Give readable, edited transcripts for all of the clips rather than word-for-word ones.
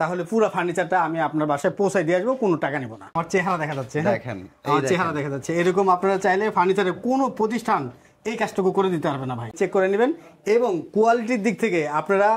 তাহলে পুরো ফার্নিচারটা আমি আপনার বাসায় পৌঁছায় দিয়ে আসবো, কোনো টাকা নেব না। আমার চেহারা দেখা যাচ্ছে, দেখেন আমার চেহারা দেখা যাচ্ছে। এরকম আপনারা চাইলে ফার্নিচারের কোনো প্রতিষ্ঠান এই কাজটুকু করে দিতে পারবে না ভাই। চেক করে নেবেন এবং কোয়ালিটির দিক থেকে আপনারা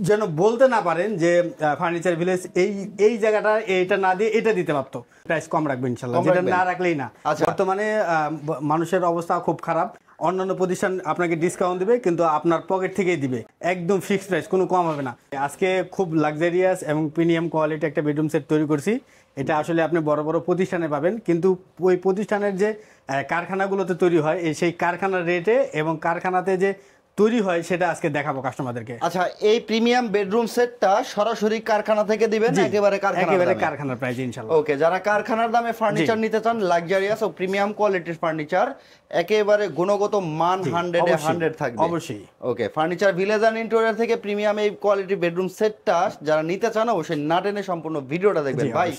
যেন বলতে না পারেন যে ফার্নিচার ভিলেজ এই জায়গাটা এটা না দিয়ে এটা দিতে পারতো। প্রাইস কম রাখবেন ইনশাআল্লাহ, যেটা না রাখলেই না। বর্তমানে মানুষের অবস্থা খুব খারাপ। অন্যান্য প্রতিষ্ঠান আপনাকে ডিসকাউন্ট দিবে, কিন্তু আপনার পকেট থেকেই দিবে, একদম ফিক্সড প্রাইস, কোনো কম হবে না। আজকে খুব লাক্সারিয়াস এবং প্রিমিয়াম কোয়ালিটি একটা বেডরুম সেট তৈরি করছি। এটা আসলে আপনি বড় বড় প্রতিষ্ঠানে পাবেন, কিন্তু ওই প্রতিষ্ঠানের যে কারখানাগুলোতে তৈরি হয় সেই কারখানার রেটে এবং কারখানাতে যে তৈরি হয় সেটা আজকে দেখাবো কাস্টমারদেরকে। আচ্ছা, এই প্রিমিয়াম বেডরুম সেটটা সরাসরি কারখানা থেকে দিবেন, একেবারে কারখানার প্রাইস ইনশাআল্লাহ। ওকে, যারা কারখানার দামে ফার্নিচার নিতে চান, লাক্সারিয়াস ও প্রিমিয়াম কোয়ালিটির ফার্নিচার, একেবারে গুণগত মান 100 থাকবে অবশ্যই। ওকে, ফার্নিচার ভিলেজ এন্ড ইন্টেরিয়র থেকে প্রিমিয়াম এই কোয়ালিটি বেডরুম সেটটা যারা নিতে চান অবশ্যই না টেনে সম্পূর্ণ ভিডিওটা দেখবেন। ভাই,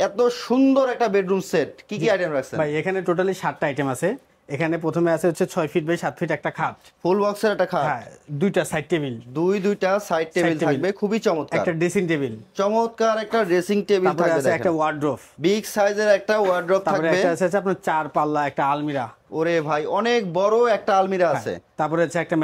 এত সুন্দর একটা বেডরুম সেট, কি কি আইটেম রাখছেন ভাই? এখানে টোটালি 7টা আইটেম আছে। এখানে প্রথমে আছে হচ্ছে 6 ফিট বাই 7 ফিট একটা খাট, ফুল বক্সের একটা খাট, হ্যাঁ, দুইটা সাইড টেবিল, দুইটা সাইড টেবিল থাকবে, খুবই চমৎকার। একটা ড্রেসিং টেবিল, চমৎকার একটা ড্রেসিং টেবিল থাকবে, দেখেন একটা ওয়ার্ড্রোব, বিগ সাইজের একটা ওয়ার্ড্রোব থাকবে, একটা আছে আপনার 4 পাল্লা একটা আলমিরা। ওরে ভাই, অনেক বড় একটা আলমিরা আছে। তারপরে আছে একটা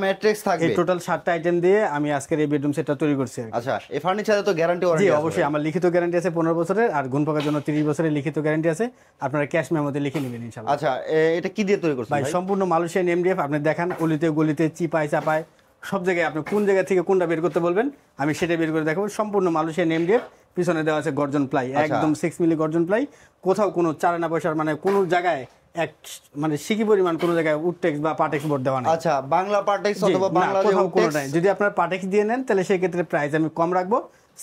ম্যাট্রেস থাকবে। এই টোটাল 7টা আইটেম দিয়ে আমি আজকের এই বেডরুম সেটটা তৈরি করছি। আচ্ছা, এই ফার্নিচারে তো গ্যারান্টি ওয়ারেন্টি? জি অবশ্যই, আমার লিখিত গ্যারান্টি আছে 15 বছরের, আর গুণ পাকার জন্য 30 বছরের লিখিত গ্যারান্টি আছে। আপনারা ক্যাশ মেমোতে লিখে নেবেন ইনশাআল্লাহ। আচ্ছা, এটা কি দিয়ে তৈরি করছেন ভাই? সম্পূর্ণ মালয়েশিয়ান এমডিএফ। আপনি দেখান গলিতে গলিতে, চিপায় চাপায়, সব জায়গায় আপনি কোন জায়গা থেকে কোনটা বের করতে বলবেন, আমি সেটা বের করে দেখাবো। সম্পূর্ণ মালয়েশিয়ান এমডিএফ। পিছনে দেওয়া আছে গর্জন প্লাই, একদম 6 মিলি গর্জন প্লাই। কোথাও কোনো চারানা পয়সার মানে কোনো জায়গায় মানে সিকি পরিমাণ কোনো জায়গায় উডটেক্স বা পাটেক্স বোর্ড দেওয়া নেই। আচ্ছা, বাংলা পাটেক্স অথবা বাংলা উডটেক্স, যদি আপনার পাটেক্স দিয়ে নেন তাহলে সেই ক্ষেত্রে প্রাইস আমি কম রাখবো,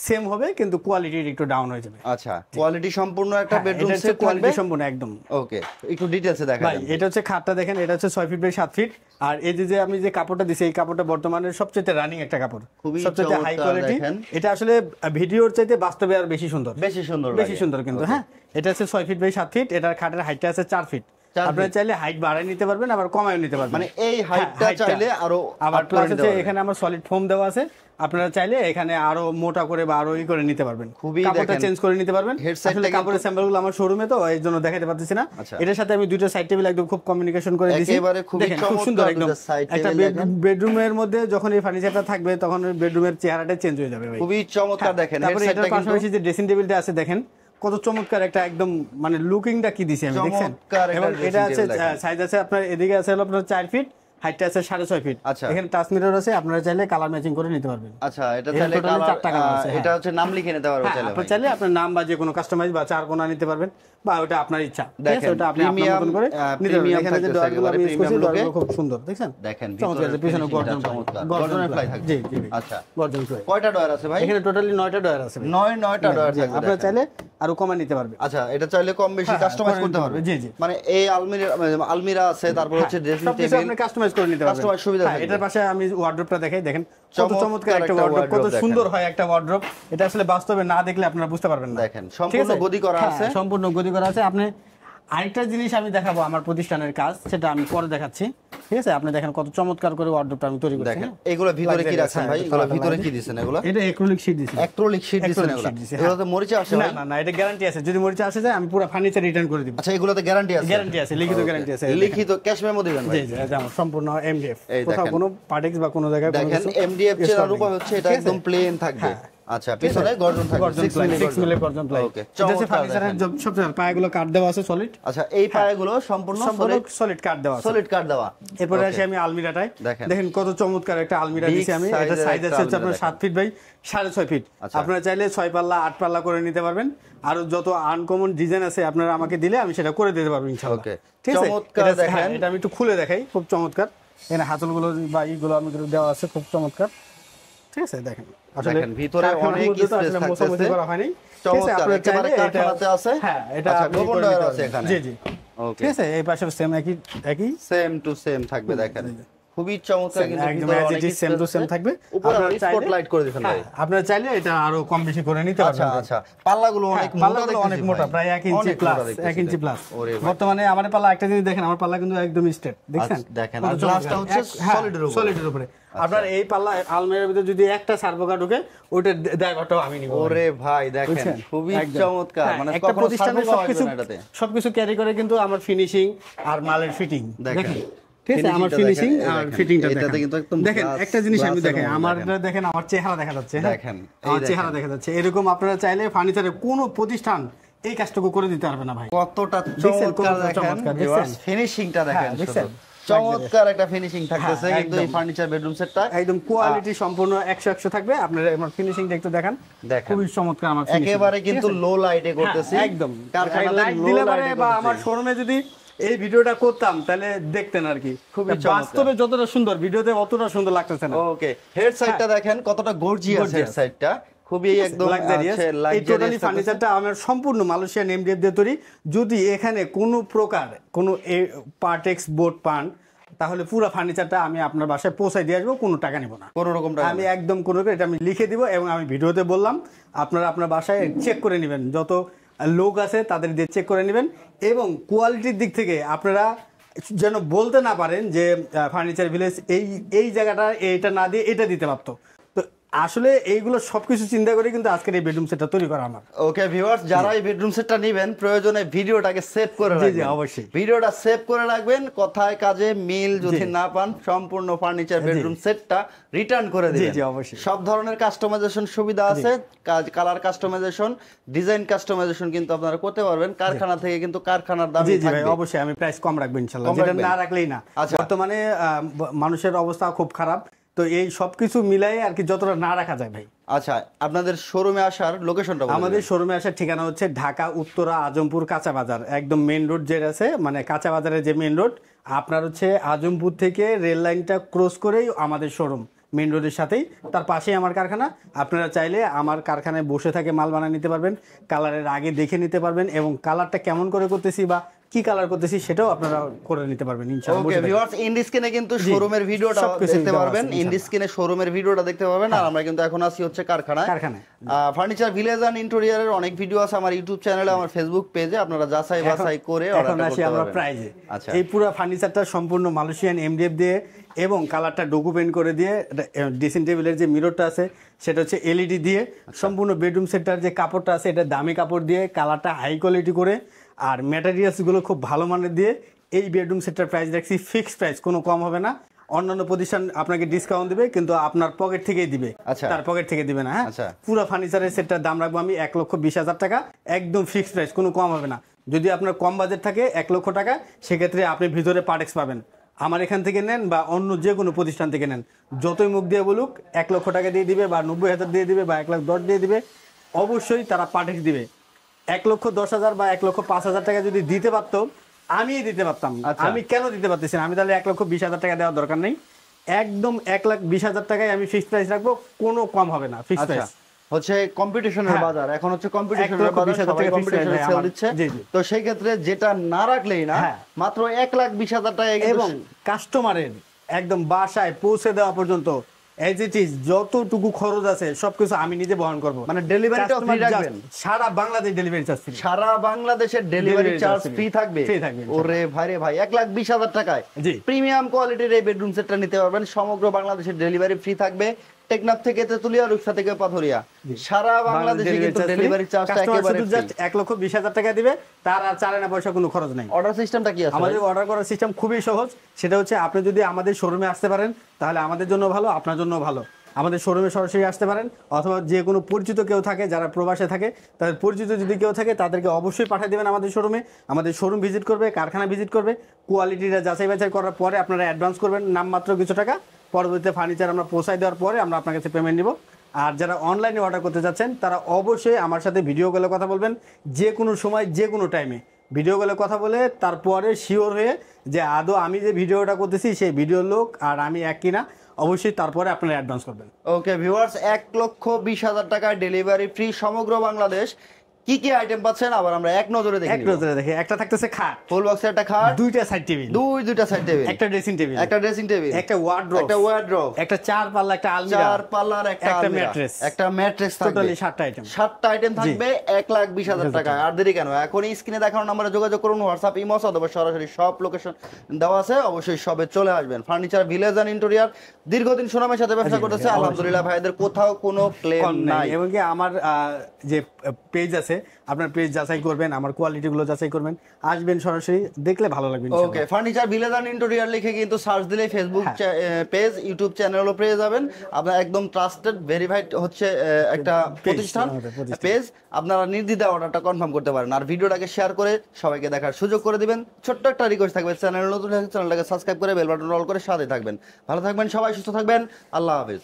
সেম হবে, কিন্তু কোয়ালিটি একটু ডাউন হয়ে যাবে। আচ্ছা, কোয়ালিটি সম্পূর্ণ একটা বেডরুম সেট, কোয়ালিটি সম্পূর্ণ একদম ওকে। একটু ডিটেইলসে দেখান ভাই। এটা হচ্ছে খাটটা দেখেন, এটা হচ্ছে 6 ফিট বাই 7 ফিট। আর এই যে আমি যে কাপড়টা দিছি, এই কাপড়টা বর্তমানে সবচেয়ে রানিং একটা কাপড়, সবচেয়ে হাই কোয়ালিটি। এটা আসলে ভিডিওর চাইতে বাস্তবে আর বেশি সুন্দর কিন্তু। হ্যাঁ, এটা হচ্ছে 6 ফিট বাই 7 ফিট। এটার খাটের হাইটটা আছে 4 ফিট। আপনারা চাইলে হাইট বাড়ায় নিতে পারবেন, আবার কমায় নিতে পারবেন। মানে এই হাইটটা চাইলে আরো আবার প্লাস হচ্ছে এখানে আমার সলিড ফোম দেওয়া আছে। আপনারা চাইলে এখানে আরো মোটা করে বা আরো করে নিতে পারবেন, কাপড়টা চেঞ্জ করে নিতে পারবেন। আসলে কাপড়ের স্যাম্পলগুলো আমার শোরুমে, তো এই জন্য দেখাতে পারতেছি না। এটার সাথে আমি দুইটা সাইড টেবিল একদম খুব কমিউনিকেশন করে দিয়েছি, খুব সুন্দর একদম। একটা বেডরুমের মধ্যে যখন এই ফার্নিচারটা থাকবে তখন বেডরুমের চেহারাটা চেঞ্জ হয়ে যাবে, খুবই চমৎকার। দেখেন তারপরে এটার পাশাপাশি যে ড্রেসিং টেবিলটা আছে দেখেন কত চমৎকার একটা, একদম মানে লুকিংটা কি দিছি আমি, দেখছেন? এবং এটা আছে সাইজ আছে আপনার, এদিকে আছে হলো আপনার 4 ফিট, হাইটটা আছে 6.5 ফিট। এখানে টাচ মিরর আছে, আপনারা চাইলে কালার ম্যাচিং করে নিতে পারবেন। আচ্ছা, এটা চাইলে এটা হচ্ছে নাম লিখে নিতে পারবেন, চাইলে আপনার নাম বা যে কোনো কাস্টমাইজ বা 4 কোণা নিতে পারবেন, বা ওটা আপনার ইচ্ছা। দেখেন, ওটা আপনি আপনার মতন করে নিতে পারবেন। এখানে যে ডয়ারগুলো আমি ইউজ করছি, ডয়ারগুলো খুব সুন্দর, দেখছেন? দেখেন চমৎকার, পিছনে গর্জন ফ্লাই থাকে। জি জি, আচ্ছা, গর্জন ফ্লাই। কয়টা ডয়ার আছে ভাই? এখানে টোটালি 9টা ডয়ার আছে। 9টা ডয়ার থাকবে। আপনারা চাইলে আরো কমা নিতে পারবেন। আচ্ছা, এটা চাইলে কম বেশি কাস্টমাইজ করতে পারবে। জি জি, মানে এই আলমিরা আছে, তারপর হচ্ছে ড্রেসিং টেবিল, আপনি কাস্টমাইজ করে নিতে পারবেন। কাস্টমাইজ সুবিধা আছে। এটার পাশে আমি ওয়ার্ড্রপটা দেখাই, দেখেন কত চমৎকার একটা ওয়ার্ড্রপ, কত সুন্দর হয় একটা ওয়ার্ড্রপ। এটা আসলে বাস্তবে না দেখলে আপনারা বুঝতে পারবেন না। দেখেন, সম্পূর্ণ গদি করা আছে, সম্পূর্ণ গদি করা আছে। আপনি আরেকটা জিনিস আমি দেখাবো, আমার প্রতিষ্ঠানের কাজ, সেটা আমি পরে দেখাচ্ছি, ঠিক আছে? আপনি দেখেন কত চমৎকার করে ওয়ার্ড্রপটা আমি তৈরি করছি। দেখেন, এগুলো ভিতরে কি রাখছেন ভাই? এগুলো ভিতরে কি দিবেন? এগুলো এটা অ্যাক্রিলিক শীট দিছি। অ্যাক্রিলিক শীট দিছেন? এগুলোতে মরিচা আসে? না না, এটা গ্যারান্টি আছে, যদি মরিচা আসে যায় আমি পুরো ফার্নিচার রিটার্ন করে দিব। আচ্ছা, এগুলোতে গ্যারান্টি আছে? গ্যারান্টি আছে, লিখিত গ্যারান্টি আছে। লিখিত ক্যাশ মেমো দিবেন ভাই? জি জি, এটা আমার সম্পূর্ণ এমডিএফ, কোথাও কোনো পার্টেক্স বা কোনো জায়গায় কোনো দেখেন, এমডিএফ চেরার উপর হচ্ছে এটা একদম প্লেন থাকবে। আচ্ছা, পিছনে গর্জন থাকবে, 6 মিলি গর্জন প্লাই। ওকে, এটা হচ্ছে ফার্নিচারের সবচেয়ে পায়াগুলো কাট দেওয়া আছে সলিড। আচ্ছা, এই পায়াগুলো সম্পূর্ণ সলিড কাট দেওয়া আছে, সলিড কাট দেওয়া। এরপরে আসি আমি আলমিরাটায়, দেখেন কত চমৎকার একটা আলমিরা দিয়েছি আমি। এটা সাইজ আছে আপনার 7 ফিট বাই 6.5 ফিট। আপনারা চাইলে 6 পাল্লা 8 পাল্লা করে নিতে পারবেন। আর যত আনকমন ডিজাইন আছে আপনারা আমাকে দিলে আমি সেটা করে দিতে পারবো ইনশাআল্লাহ। ওকে, ঠিক আছে? চমৎকার। দেখেন, এটা আমি একটু খুলে দেখাই, খুব চমৎকার। এখানে হাতলগুলো বা এইগুলো আমি দেওয়া আছে, খুব চমৎকার, ঠিক আছে? দেখেন, আসলে ভিতরে অনেক স্পেস থাকতেছে, করা হয়নি, চমৎকার। একেবারে কারখানাতে আছে। হ্যাঁ, এটা গোপন ডয়ার আছে এখানে। জি জি, ওকে, ঠিক আছে? এই পাশে সেম একই সেম টু সেম থাকবে। দেখেন, খুবই চমৎকার, কিন্তু একদম ভিতরে as অনেক it is same to space same আছে। থাকবে। উপরে আপনারা চাইলে- স্পটলাইট করে দিবেন ভাই। আপনারা চাইলে এটা আরো কম বেশি করে নিতে আচ্ছা পারবেন। আচ্ছা, পাল্লাগুলো অনেক মোটা, পাল্লাগুলো দেখতেছি অনেক মোটা, ভাই। প্রায় 1 ইঞ্চি অনেক প্লাস, মোটা দেখতেছি 1 ইঞ্চি প্লাস। ওরে ভাই। বর্তমানে আমার পাল্লা একটা জিনিস দেখেন, আমার পাল্লা কিন্তু একদম স্ট্রেট, দেখছেন? আচ্ছা, দেখেন, আর গ্লাসটা হচ্ছে সলিডের উপরে। সলিডের উপরে। আপনার এই পাল্লা আলমারির ভিতরে যদি একটা সার্ভোকা ঢোকে, ওটার ড্রাইভারটাও আমি নিব। ওরে ভাই দেখেন, বুঝছেন? খুবই একদম। চমৎকার, হ্যাঁ, মানে একটা কখনো প্রতিষ্ঠানের সার্ভো পাওয়া সবকিছু যাবে না এটাতে। সবকিছু ক্যারি করে কিন্তু আমার ফিনিশিং আর মালের ফিটিং দেখেন। ঠিক আছে, আমার ফিনিশিং দেখেন, এই আর দেখেন। ফিটিংটা এটাতে দেখেন। কিন্তু একদম দেখেন glass- একটা জিনিস আমি glass-এর দেখেন, মতো আমার দেখেন। দেখেন আমার চেহারা দেখা যাচ্ছে, হ্যাঁ? দেখেন, এই আমার দেখেন। চেহারা দেখা যাচ্ছে। এরকম আপনারা চাইলে ফার্নিচারের কোনো প্রতিষ্ঠান এই কাজটুকু করে দিতে পারবে না ভাই। কতটা দেখছেন, চমৎকার কতটা দেখেন, চমৎকার, দেখছেন? ফিনিশিংটা হ্যাঁ, দেখেন, দেখছেন? শুধু চমৎকার একটা ফিনিশিং থাকতেছে হ্যাঁ, কিন্তু এই একদম। ফার্নিচার বেডরুম সেটটা একদম কোয়ালিটি সম্পূর্ণ 100 থাকবে। আপনারা আমার ফিনিশিংটা একটু দেখেন, দেখেন। খুবই চমৎকার আমার finishing। একেবারে ঠিক কিন্তু আছে? লো লাইটে করতেছি, হ্যাঁ, একদম কারখানাতে লাইট low দিলে light পরে এ বা করতেছি। আমার শোরুমে যদি এই ভিডিওটা করতাম তাহলে দেখতেন আর কি। খুবই তা চমৎকার। বাস্তবে যতটা সুন্দর, ভিডিওতে অতটা সুন্দর লাগতেছে না। ওকে, হেড সাইডটা দেখেন কতটা গর্জিয়াস, হেড Gorgeous। সাইডটা খুবই একদম লাক্সারিয়াস। আছে, এই luxurious টোটালি থাকতেছে। ফার্নিচারটা আমার সম্পূর্ণ মালয়েশিয়ান এমডিএফ দিয়ে তৈরি। যদি এখানে কোনো প্রকার কোনো পার্টেক্স বোর্ড পান, তাহলে পুরো ফার্নিচারটা আমি আপনার বাসায় পৌঁছায় দিয়ে আসবো, কোনো টাকা নিব না। কোনো রকম টাকা আমি একদম কোনো এটা আমি লিখে দিব এবং আমি ভিডিওতে বললাম, আপনারা আপনার বাসায় চেক করে নেবেন, যত লোক আছে তাদের দিয়ে চেক করে নেবেন। এবং কোয়ালিটির দিক থেকে আপনারা যেন বলতে না পারেন যে ফার্নিচার ভিলেজ এই জায়গাটা এটা না দিয়ে এটা দিতে পারতো। তো আসলে এইগুলো সবকিছু চিন্তা করে কিন্তু আজকের এই বেডরুম সেটটা তৈরি করা আমার। ওকে ভিউয়ার্স, যারা এই বেডরুম সেটটা নেবেন প্রয়োজনে ভিডিওটাকে সেভ করে জি, রাখবেন। অবশ্যই। ভিডিওটা সেভ করে রাখবেন, কথায় কাজে মিল যদি না পান সম্পূর্ণ ফার্নিচার বেডরুম সেটটা রিটার্ন করে দিবেন। জি, অবশ্যই। সব ধরনের কাস্টমাইজেশন সুবিধা আছে, কালার কাস্টমাইজেশন, ডিজাইন কাস্টমাইজেশন কিন্তু আপনারা করতে পারবেন। কারখানা থেকে কিন্তু কারখানার দামে জি জি ভাই, থাকবে। অবশ্যই আমি প্রাইস কম রাখবো ইনশাআল্লাহ, কম যেটা রাখবেন? না রাখলেই না। আচ্ছা। বর্তমানে মানুষের অবস্থা খুব খারাপ, তো এই সবকিছু মিলাই আর কি যতটা না রাখা যায় ভাই। আচ্ছা, আপনাদের শোরুমে আসার লোকেশনটা বলুন। আমাদের শোরুমে আসার ঠিকানা হচ্ছে ঢাকা উত্তরা আজমপুর কাঁচা বাজার, একদম মেইন রোড যেটা আছে, মানে কাঁচা বাজারের যে মেইন রোড, আপনার হচ্ছে আজমপুর থেকে রেল লাইনটা ক্রস করেই আমাদের শোরুম, মেইন রোডের সাথেই, তার পাশেই আমার কারখানা। আপনারা চাইলে আমার কারখানায় বসে থেকে মাল বানিয়ে নিতে পারবেন, কালারের আগে দেখে নিতে পারবেন এবং কালারটা কেমন করে করতেছি বা কি কালার করতেছি সেটাও আপনারা করে নিতে পারবেন ইনশাআল্লাহ। ওকে ভিউয়ার্স, ইন্ডি স্ক্রিনে কিন্তু শোরুমের ভিডিওটা সবকিছু দেখতে দেওয়া পারবেন, আছে, ইন্ডি স্ক্রিনে শোরুমের ভিডিওটা দেখতে পারবেন। আর আমরা কিন্তু এখন আছি হচ্ছে কারখানায়। ফার্নিচার ভিলেজ এন্ড ইন্টেরিয়রের অনেক ভিডিও আছে আমার ইউটিউব চ্যানেলে, আমার ফেসবুক পেজে, আপনারা যাচাই বাছাই করে এখন অর্ডার আসি করতে আমরা পারবেন। প্রাইজে। আচ্ছা, এই পুরো ফার্নিচারটা সম্পূর্ণ মালয়েশিয়ান এমডিএফ দিয়ে এবং কালারটা ডকুমেন্ট করে দিয়ে, ড্রেসিং টেবিলের যে মিররটা আছে সেটা হচ্ছে এলইডি দিয়ে, সম্পূর্ণ বেডরুম সেটটার যে কাপড়টা আছে এটা দামি কাপড় দিয়ে, কালারটা হাই কোয়ালিটি করে, আর ম্যাটেরিয়ালসগুলো খুব ভালো মানের দিয়ে এই বেডরুম সেটটার প্রাইস রাখছি ফিক্সড প্রাইস, কোনো কম হবে না। অন্যান্য প্রতিষ্ঠান আপনাকে ডিসকাউন্ট দিবে, কিন্তু আপনার পকেট থেকেই দিবে, আচ্ছা, তার পকেট থেকে দিবে না। হ্যাঁ, আচ্ছা। পুরো ফার্নিচারের সেটটার দাম রাখবো আমি 1,20,000 টাকা, একদম ফিক্সড প্রাইস, কোনো কম হবে না। যদি আপনার কম বাজেট থাকে 1 লক্ষ টাকা, সেক্ষেত্রে আপনি ভিতরে পার্টেক্স পাবেন। আমার এখান থেকে নেন বা অন্য যে কোনো প্রতিষ্ঠান থেকে নেন, যতই মুখ দিয়ে বলুক 1 লক্ষ টাকা দিয়ে দিবে বা 90,000 দিয়ে দিবে বা 1,10,000 দিয়ে দিবে, অবশ্যই তারা পার্টেক্স দিবে। 1,10,000 বা 1,05,000 টাকা যদি দিতে পারতো, আমি দিতে পারতাম। আমি কেন দিতে পারতেছি না? আমি তাহলে 1,20,000 টাকা দেওয়ার দরকার নেই, একদম 1,20,000 টাকায় আমি ফিক্সড প্রাইস রাখবো, কোনো কম হবে না। ফিক্সড প্রাইস হচ্ছে কম্পিটিশনের হ্যাঁ। বাজার, এখন হচ্ছে কম্পিটিশনের 1,20,000 বাজার, সবাই টাকা fixed কম্পিটিশনে price সেল আমার। দিচ্ছে। জি, জি। তো সেই ক্ষেত্রে যেটা না রাখলেই না, হ্যাঁ। মাত্র 1,20,000 টাকা এবং কাস্টমারের একদম বাসায় পৌঁছে দেওয়া পর্যন্ত এজ ইট ইজ যতটুকু খরচ আছে সবকিছু আমি নিজে বহন করবো। মানে ডেলিভারিটাও ফ্রি রাখবেন? সারা বাংলাদেশ ডেলিভারি চার্জ ফ্রি। সারা বাংলাদেশের delivery Delivery charge charge free থাকবে? ফ্রি থাকবে। ওরে ভাই রে ভাই, 1,20,000 টাকায় জি। প্রিমিয়াম কোয়ালিটির এই বেডরুম সেটটা নিতে পারবেন। সমগ্র বাংলাদেশের ডেলিভারি ফ্রি থাকবে, টেকনাফ থেকে তেতুলিয়া, রূপসা থেকে পাথরিয়া, সারা বাংলাদেশে কিন্তু ডেলিভারি চার্জটা একেবারে ফ্রি। জাস্ট 1,20,000 টাকা দিবে, তার আর চার আনা পয়সা কোনো খরচ নাই। অর্ডার সিস্টেমটা কি আছে? আমাদের অর্ডার করার সিস্টেম খুবই সহজ, সেটা হচ্ছে আপনি যদি আমাদের শোরুমে আসতে পারেন তাহলে আমাদের জন্য ভালো, আপনার জন্য ভালো। আমাদের শোরুমে সরাসরি আসতে পারেন, অথবা যে কোনো পরিচিত কেউ থাকে যারা প্রবাসে থাকে, তাদের পরিচিত যদি কেউ থাকে তাদেরকে অবশ্যই পাঠিয়ে দেবেন আমাদের শোরুমে। আমাদের শোরুম ভিজিট করবে, কারখানা ভিজিট করবে, কোয়ালিটিটা যাচাই বাছাই করার পরে আপনারা অ্যাডভান্স করবেন নামমাত্র কিছু টাকা, পরবর্তীতে ফার্নিচার আমরা পৌঁছায় দেওয়ার পরে আমরা আপনার কাছে পেমেন্ট নিব। আর যারা অনলাইনে অর্ডার করতে যাচ্ছেন তারা অবশ্যই আমার সাথে ভিডিও কলে কথা বলবেন, যে কোনো সময় যে কোনো টাইমে ভিডিও কলে কথা বলে তারপরে শিওর হয়ে যে আদৌ আমি যে ভিডিওটা করতেছি সেই ভিডিওর লোক আর আমি এক কিনা, অবশ্যই তারপরে আপনারা অ্যাডভান্স করবেন। ওকে ভিউয়ার্স, 1,20,000 টাকা ডেলিভারি ফ্রি সমগ্র বাংলাদেশ। কি কি আইটেম পাচ্ছেন আবার আমরা এক নজরে দেখি। এক নজরে দেখি। একটা থাকতেছে খাট, ফুল বক্সের একটা খাট, দুইটা সাইড টেবিল, দুইটা সাইড টেবিল, একটা ড্রেসিং টেবিল, একটা ড্রেসিং টেবিল, একটা ওয়ার্ড্রপ, একটা চার পাল্লা, একটা আলমিরা, চার পাল্লার একটা ম্যাট্রেস, একটা ম্যাট্রেস থাকবে। টোটালি 7টা আইটেম। 7টা আইটেম থাকবে 1,20,000 টাকা। আর দেরি কেন, এখনই স্ক্রিনে দেখানো নম্বরে যোগাযোগ করুন, হোয়াটসঅ্যাপ, ইমো অথবা সরাসরি সব লোকেশন দেওয়া আছে, অবশ্যই সবে চলে আসবেন। ফার্নিচার ভিলেজ এন্ড ইন্টেরিয়র দীর্ঘদিন সুনামের সাথে ব্যবসা করতেছে, আলহামদুলিল্লাহ ভাইদের কোথাও কোনো ক্লেম নাই। এবং কি আমার যে পেজ আছে, আপনার পেজ যাচাই করবেন, আমার কোয়ালিটি গুলো যাচাই করবেন, আসবেন সরাসরি, দেখলে ভালো লাগবে। ওকে, ফার্নিচার ভিলেজ এন্ড ইন্টেরিয়র লিখে কিন্তু সার্চ দিলে ফেসবুক পেজ, ইউটিউব চ্যানেলও পেয়ে যাবেন। আপনার একদম ট্রাস্টেড ভেরিফাইড হচ্ছে একটা প্রতিষ্ঠান পেজ, আপনারা নির্দ্বিধায় অর্ডারটা কনফার্ম করতে পারেন। আর ভিডিওটাকে শেয়ার করে সবাইকে দেখার সুযোগ করে দিবেন। ছোট্ট একটা রিকোয়েস্ট থাকবে, চ্যানেল নতুন চ্যানেলটাকে সাবস্ক্রাইব করে বেল বাটন অল করে সাথে থাকবেন। ভালো থাকবেন সবাই, সুস্থ থাকবেন, আল্লাহ হাফেজ।